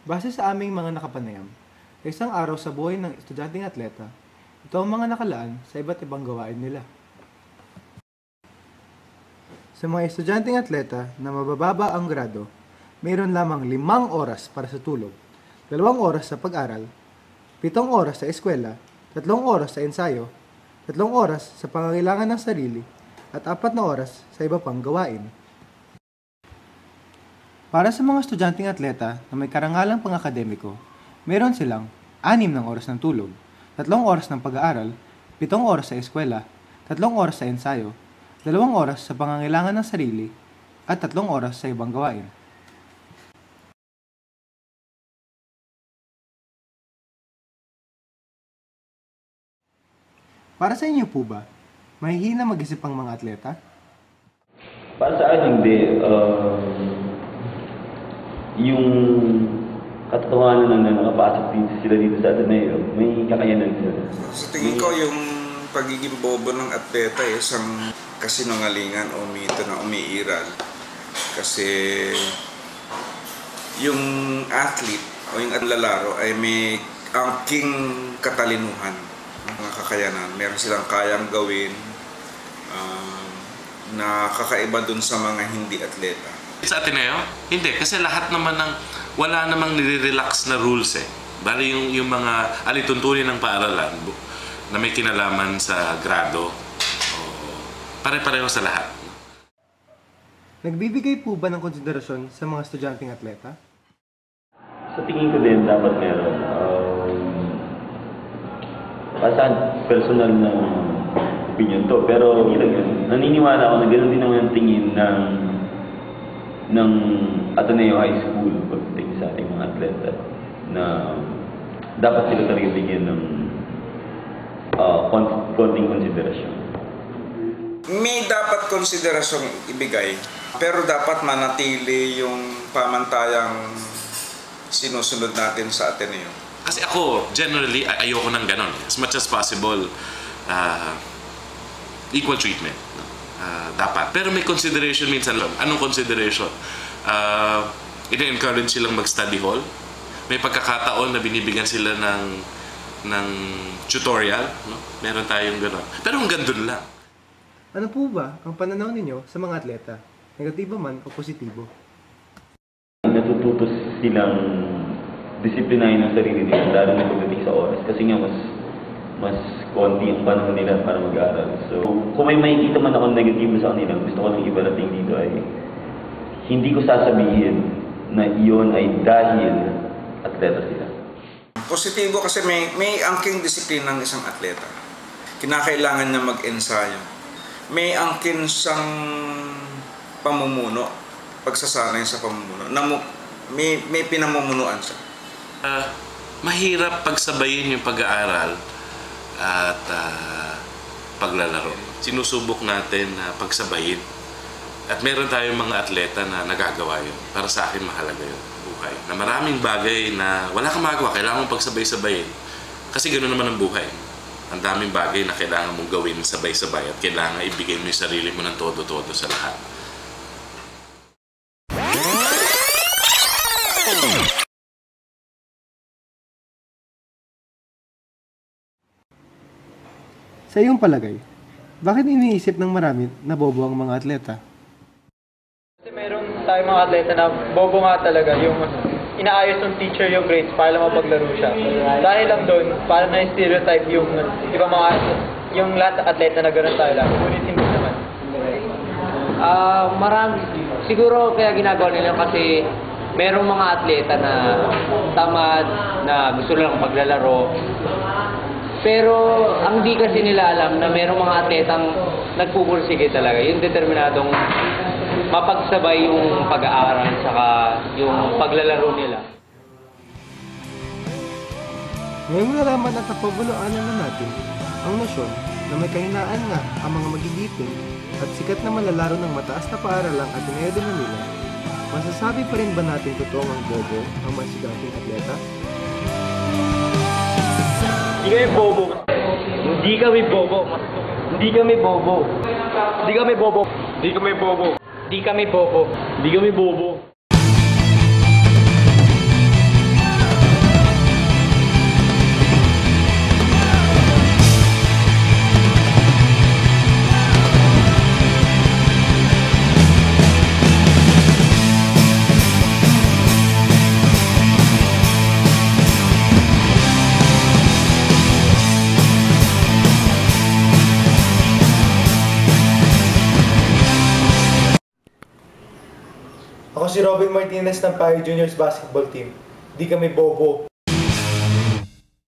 Base sa aming mga nakapanayam, sa isang araw sa buhay ng estudyanteng atleta, ito ang mga nakalaan sa iba't ibang gawain nila. Sa mga estudyanteng atleta na mabababa ang grado, mayroon lamang 5 oras para sa tulog, 2 oras sa pag-aral, 7 oras sa eskwela, 3 oras sa ensayo, 3 oras sa pangangailangan ng sarili, at 4 na oras sa iba pang gawain. Para sa mga estudyanteng atleta na may karangalang pang-akademiko, meron silang 6 ng oras ng tulog, 3 oras ng pag-aaral, 7 oras sa eskwela, 3 oras sa ensayo, 2 oras sa pangangailangan ng sarili, at 3 oras sa ibang gawain. Para sa inyo po ba, mahihina mag-isip ang mga atleta? Para sa akin, hindi. Yung katotohanan na nakapasok sila dito sa Ateneo, may kakayanan sila. Sa tingin ko, yung pagiging bobo ng atleta ay isang kasinungalingan o mito na umiiral. Kasi yung athlete o yung lalaro ay may angking katalinuhan, mga kakayanan. Meron silang kayang gawin na kakaiba dun sa mga hindi atleta. Sa Ateneo? Hindi, kasi lahat naman wala namang nire-relax na rules eh. Bali yung mga alituntunin ng paaralan na may kinalaman sa grado, pare-pareho sa lahat. Nagbibigay po ba ng konsiderasyon sa mga estudyanteng atleta? Sa tingin ko din, dapat meron. Pasan, personal na opinion to. Pero naniniwala ako na ganoon din naman ang tingin ng Ateneo High School pagdating sa ating mga atleta na dapat sila talaga bigyan ng konting konsiderasyon. May dapat konsiderasyong ibigay, pero dapat manatili yung pamantayang sinusunod natin sa Ateneo. Kasi ako, generally, ayoko ng ganon. As much as possible, equal treatment. Dapat. Pero may consideration minsan lang. Anong consideration? Ina-encourage silang mag-study hall. May pagkakataon na binibigyan sila ng tutorial. No? Meron tayong gano'n. Pero hanggang dun lang. Ano po ba ang pananaw ninyo sa mga atleta? Negatibo man o positibo? Natututo silang disiplinahin ang sarili nila, lalo na pagdating sa oras. Kasi nga mas konti ang panahon nila para mag-aaral. So, kung may makikita man ako negatibo sa kanila, gusto ko lang ibarating dito ay hindi ko sasabihin na iyon ay dahil atleta sila. Positibo kasi may angking disiplina ng isang atleta. Kinakailangan niya mag-ensayo. May angkin siyang pamumuno, pagsasanay sa pamumuno. May pinamumunuan siya. Mahirap pagsabayin yung pag-aaral at paglalaro. Sinusubok natin na pagsabayin. At meron tayong mga atleta na nagagawa yun. Para sa akin, mahalaga yun. Buhay. Na maraming bagay na wala kang magawa, kailangan mong pagsabay-sabayin. Kasi ganoon naman ang buhay. Ang daming bagay na kailangan mong gawin sabay-sabay at kailangan ibigay mo yung sarili mo ng todo-todo sa lahat. Sa iyong palagay, bakit iniisip ng marami na bobo ang mga atleta? Kasi meron tayong mga atleta na bobo nga talaga, yung inaayos ng teacher yung grades para lang mapaglaro siya. Dahil lang doon, para na-stereotype yung iba mga, yung lahat ng atleta na gano'n tayo lang. Ngunit hindi naman. Marami. Siguro kaya ginagawa nila kasi merong mga atleta na tamad, na gusto lang paglalaro. Pero ang di kasi nila alam na merong mga atletang nagpupursige talaga. Yung determinadong mapagsabay yung pag-aaral saka yung paglalaro nila. Ngayong nalaman at napabuluanan na natin ang nasyon na may kahinaan nga ang mga magigiting at sikat na malalaro ng mataas na paaralang Ateneo de Manila, masasabi pa rin ba natin totoong ang bobo ang mga estudyanteng atleta? Hindi kami bobo. Hindi kami bobo. Hindi kami bobo. Hindi kami bobo. Hindi kami bobo. Hindi kami bobo. Hindi kami bobo. Ako si Robin Martinez ng Payo Juniors Basketball Team. Di kami bobo.